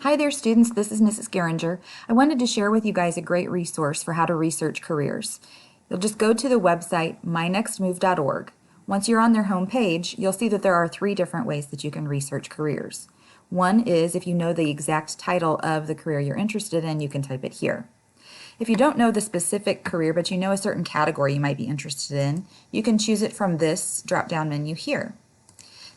Hi there, students. This is Mrs. Geringer. I wanted to share with you guys a great resource for how to research careers. You'll just go to the website mynextmove.org. Once you're on their home page, you'll see that there are three different ways that you can research careers. One is if you know the exact title of the career you're interested in, you can type it here. If you don't know the specific career, but you know a certain category you might be interested in, you can choose it from this drop-down menu here.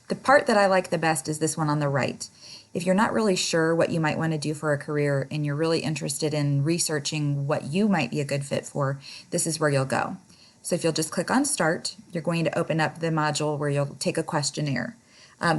The part that I like the best is this one on the right. If you're not really sure what you might want to do for a career and you're really interested in researching what you might be a good fit for, this is where you'll go. So if you'll just click on Start, you're going to open up the module where you'll take a questionnaire.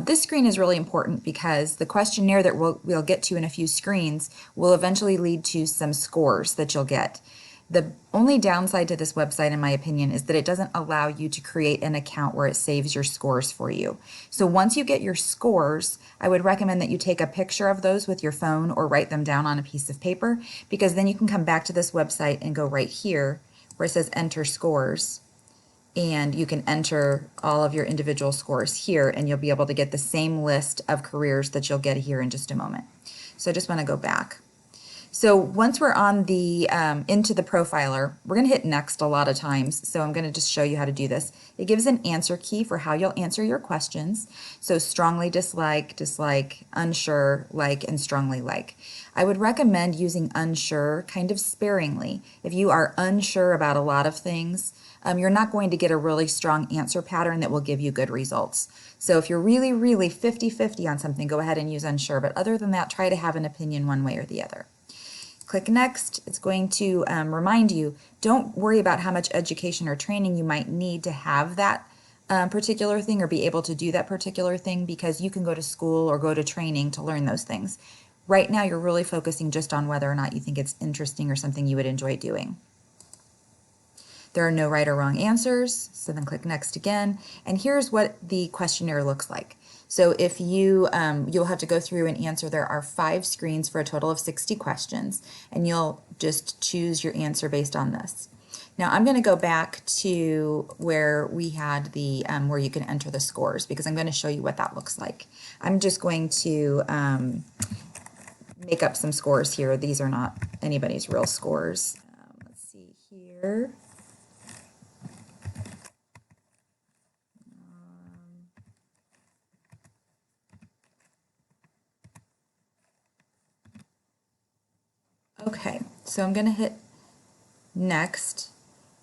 This screen is really important because the questionnaire that we'll get to in a few screens will eventually lead to some scores that you'll get. The only downside to this website, in my opinion, is that it doesn't allow you to create an account where it saves your scores for you. So once you get your scores, I would recommend that you take a picture of those with your phone or write them down on a piece of paper, because then you can come back to this website and go right here where it says Enter Scores, and you can enter all of your individual scores here, and you'll be able to get the same list of careers that you'll get here in just a moment. So I just want to go back. So once we're on the into the profiler, we're going to hit next a lot of times. So I'm going to just show you how to do this. It gives an answer key for how you'll answer your questions. So strongly dislike, dislike, unsure, like, and strongly like. I would recommend using unsure kind of sparingly. If you are unsure about a lot of things, you're not going to get a really strong answer pattern that will give you good results. So if you're really, really 50-50 on something, go ahead and use unsure. But other than that, try to have an opinion one way or the other. Click Next. It's going to remind you, don't worry about how much education or training you might need to have that particular thing or be able to do that particular thing, because you can go to school or go to training to learn those things. Right now, you're really focusing just on whether or not you think it's interesting or something you would enjoy doing. There are no right or wrong answers, so then click Next again. And here's what the questionnaire looks like. So if you'll have to go through and answer, there are 5 screens for a total of 60 questions, and you'll just choose your answer based on this. Now I'm going to go back to where we had the, where you can enter the scores, because I'm going to show you what that looks like. I'm just going to make up some scores here. These are not anybody's real scores. Let's see here. Okay, so I'm going to hit Next.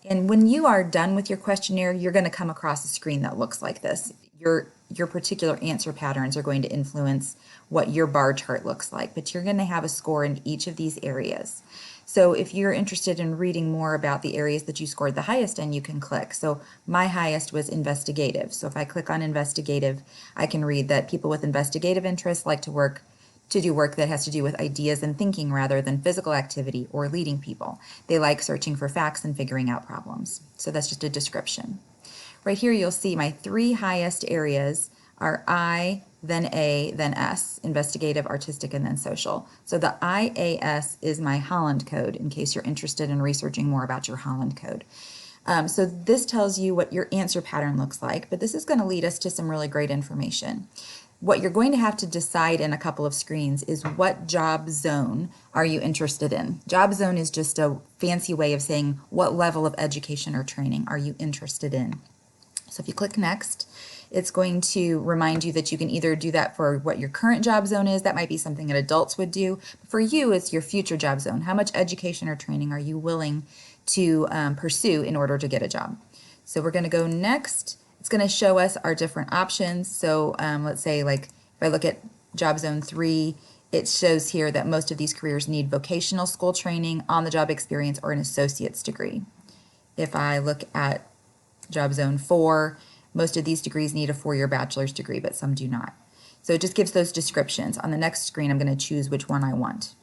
And when you are done with your questionnaire, you're going to come across a screen that looks like this. Your particular answer patterns are going to influence what your bar chart looks like, but you're going to have a score in each of these areas. So if you're interested in reading more about the areas that you scored the highest in, you can click. So my highest was investigative. So if I click on investigative, I can read that people with investigative interests like to do work that has to do with ideas and thinking rather than physical activity or leading people. They like searching for facts and figuring out problems. So that's just a description. Right here you'll see my 3 highest areas are I, then A, then S, investigative, artistic, and then social. So the IAS is my Holland code, in case you're interested in researching more about your Holland code. So this tells you what your answer pattern looks like, but this is going to lead us to some really great information. What you're going to have to decide in a couple of screens is what job zone are you interested in. Job zone is just a fancy way of saying what level of education or training are you interested in. So if you click Next, it's going to remind you that you can either do that for what your current job zone is. That might be something that adults would do. For you, it's your future job zone. How much education or training are you willing to pursue in order to get a job? So we're going to go Next. It's going to show us our different options. So let's say, like, if I look at job zone 3, it shows here that most of these careers need vocational school training, on-the-job experience, or an associate's degree. If I look at job zone 4, most of these degrees need a 4-year bachelor's degree, but some do not. So it just gives those descriptions. On the next screen, I'm going to choose which one I want.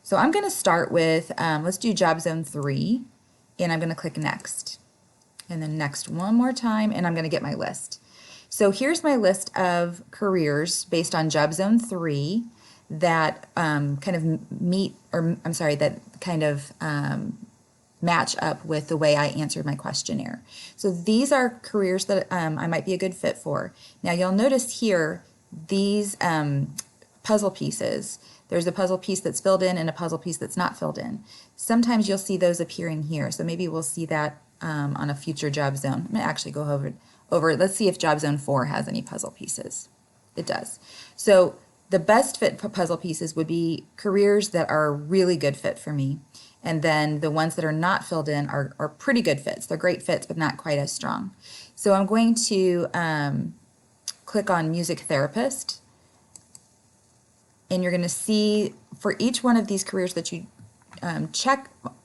So I'm going to start with, let's do job zone 3, and I'm going to click Next. And then Next one more time, and I'm going to get my list. So here's my list of careers based on job zone 3 that kind of meet, or I'm sorry, that kind of match up with the way I answered my questionnaire. So these are careers that I might be a good fit for. Now you'll notice here these puzzle pieces. There's a puzzle piece that's filled in and a puzzle piece that's not filled in. Sometimes you'll see those appearing here, so maybe we'll see that on a future job zone. I'm going to actually go over. Let's see if job zone 4 has any puzzle pieces. It does. So the best fit puzzle pieces would be careers that are a really good fit for me. And then the ones that are not filled in are pretty good fits. They're great fits, but not quite as strong. So I'm going to click on music therapist. And you're going to see for each one of these careers that you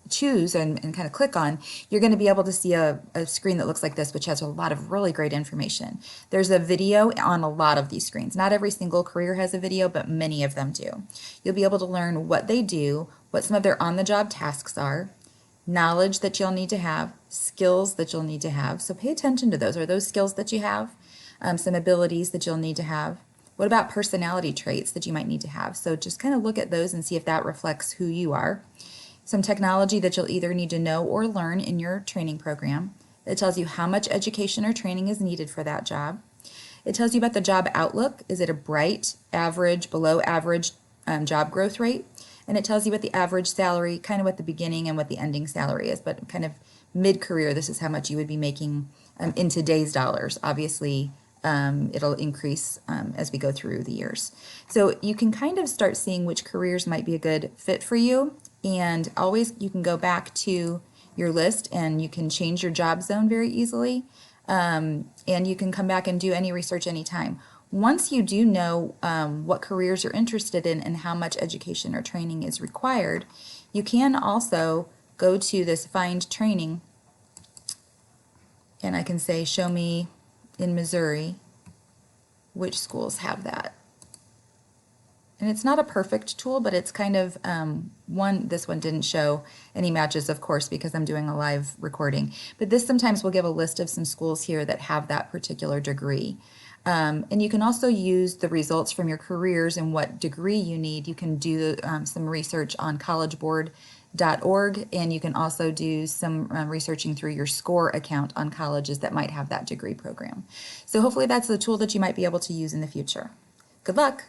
choose and kind of click on, you're going to be able to see a screen that looks like this, which has a lot of really great information. There's a video on a lot of these screens. Not every single career has a video, but many of them do. You'll be able to learn what they do, what some of their on-the-job tasks are, knowledge that you'll need to have, skills that you'll need to have. So pay attention to those. Are those skills that you have? Some abilities that you'll need to have. What about personality traits that you might need to have? So just kind of look at those and see if that reflects who you are. Some technology that you'll either need to know or learn in your training program. It tells you how much education or training is needed for that job. It tells you about the job outlook. Is it a bright, average, below average job growth rate? And it tells you what the average salary, kind of what the beginning and what the ending salary is, but kind of mid-career, this is how much you would be making in today's dollars. Obviously, it'll increase as we go through the years. So you can kind of start seeing which careers might be a good fit for you. And always you can go back to your list and you can change your job zone very easily. And you can come back and do any research anytime. Once you do know what careers you're interested in and how much education or training is required, you can also go to this Find Training, and I can say, show me in Missouri which schools have that. And it's not a perfect tool, but it's kind of this one didn't show any matches, of course, because I'm doing a live recording. But this sometimes will give a list of some schools here that have that particular degree. And you can also use the results from your careers and what degree you need. You can do some research on collegeboard.org, and you can also do some researching through your SCORE account on colleges that might have that degree program. So hopefully that's the tool that you might be able to use in the future. Good luck!